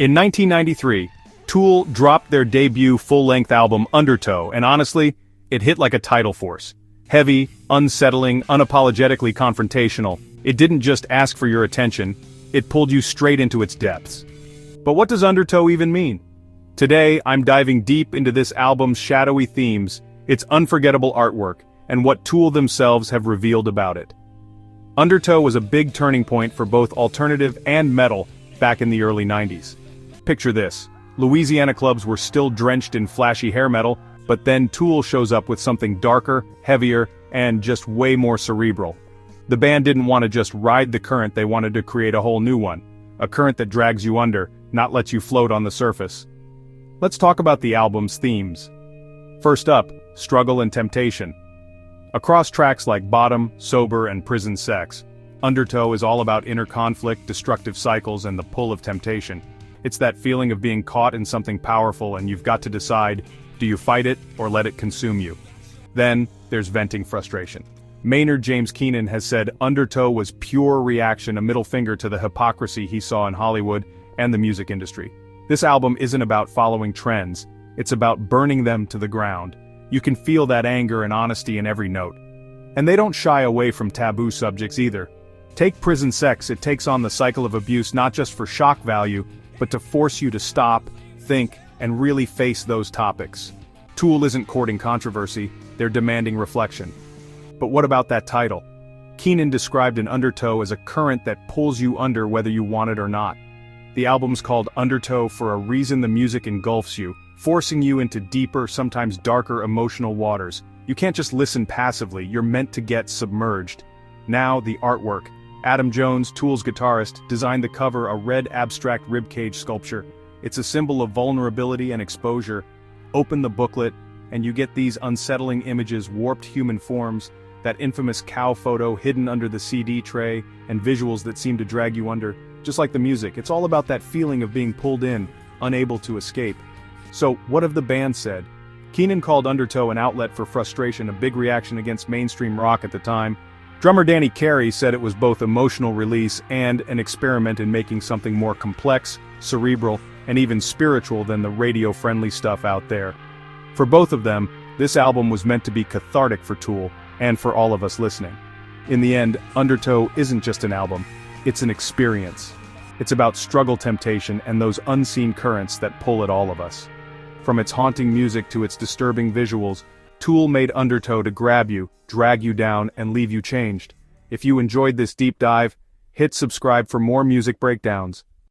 In 1993, Tool dropped their debut full-length album Undertow, and honestly, it hit like a tidal force. Heavy, unsettling, unapologetically confrontational. It didn't just ask for your attention, it pulled you straight into its depths. But what does Undertow even mean? Today, I'm diving deep into this album's shadowy themes, its unforgettable artwork, and what Tool themselves have revealed about it. Undertow was a big turning point for both alternative and metal back in the early 90s. Picture this. Louisiana clubs were still drenched in flashy hair metal, but then Tool shows up with something darker, heavier, and just way more cerebral. The band didn't want to just ride the current, they wanted to create a whole new one. A current that drags you under, not lets you float on the surface. Let's talk about the album's themes. First up, struggle and temptation. Across tracks like Bottom, Sober, and Prison Sex, Undertow is all about inner conflict, destructive cycles, and the pull of temptation. It's that feeling of being caught in something powerful and you've got to decide, do you fight it or let it consume you? Then, there's venting frustration. Maynard James Keenan has said Undertow was pure reaction, a middle finger to the hypocrisy he saw in Hollywood and the music industry. This album isn't about following trends, it's about burning them to the ground. You can feel that anger and honesty in every note. And they don't shy away from taboo subjects either. Take Prison Sex, it takes on the cycle of abuse not just for shock value, but to force you to stop, think, and really face those topics. Tool isn't courting controversy, they're demanding reflection. But what about that title? Keenan described an undertow as a current that pulls you under whether you want it or not. The album's called Undertow for a reason. The music engulfs you, forcing you into deeper, sometimes darker emotional waters. You can't just listen passively, you're meant to get submerged. Now, the artwork. Adam Jones, Tool's guitarist, designed the cover, a red abstract ribcage sculpture. It's a symbol of vulnerability and exposure. Open the booklet, and you get these unsettling images, warped human forms, that infamous cow photo hidden under the CD tray, and visuals that seem to drag you under. Just like the music, it's all about that feeling of being pulled in, unable to escape. So, what have the band said? Keenan called Undertow an outlet for frustration, a big reaction against mainstream rock at the time. Drummer Danny Carey said it was both emotional release and an experiment in making something more complex, cerebral, and even spiritual than the radio-friendly stuff out there. For both of them, this album was meant to be cathartic for Tool, and for all of us listening. In the end, Undertow isn't just an album, it's an experience. It's about struggle, temptation, and those unseen currents that pull at all of us. From its haunting music to its disturbing visuals, Tool made Undertow to grab you, drag you down, and leave you changed. If you enjoyed this deep dive, hit subscribe for more music breakdowns.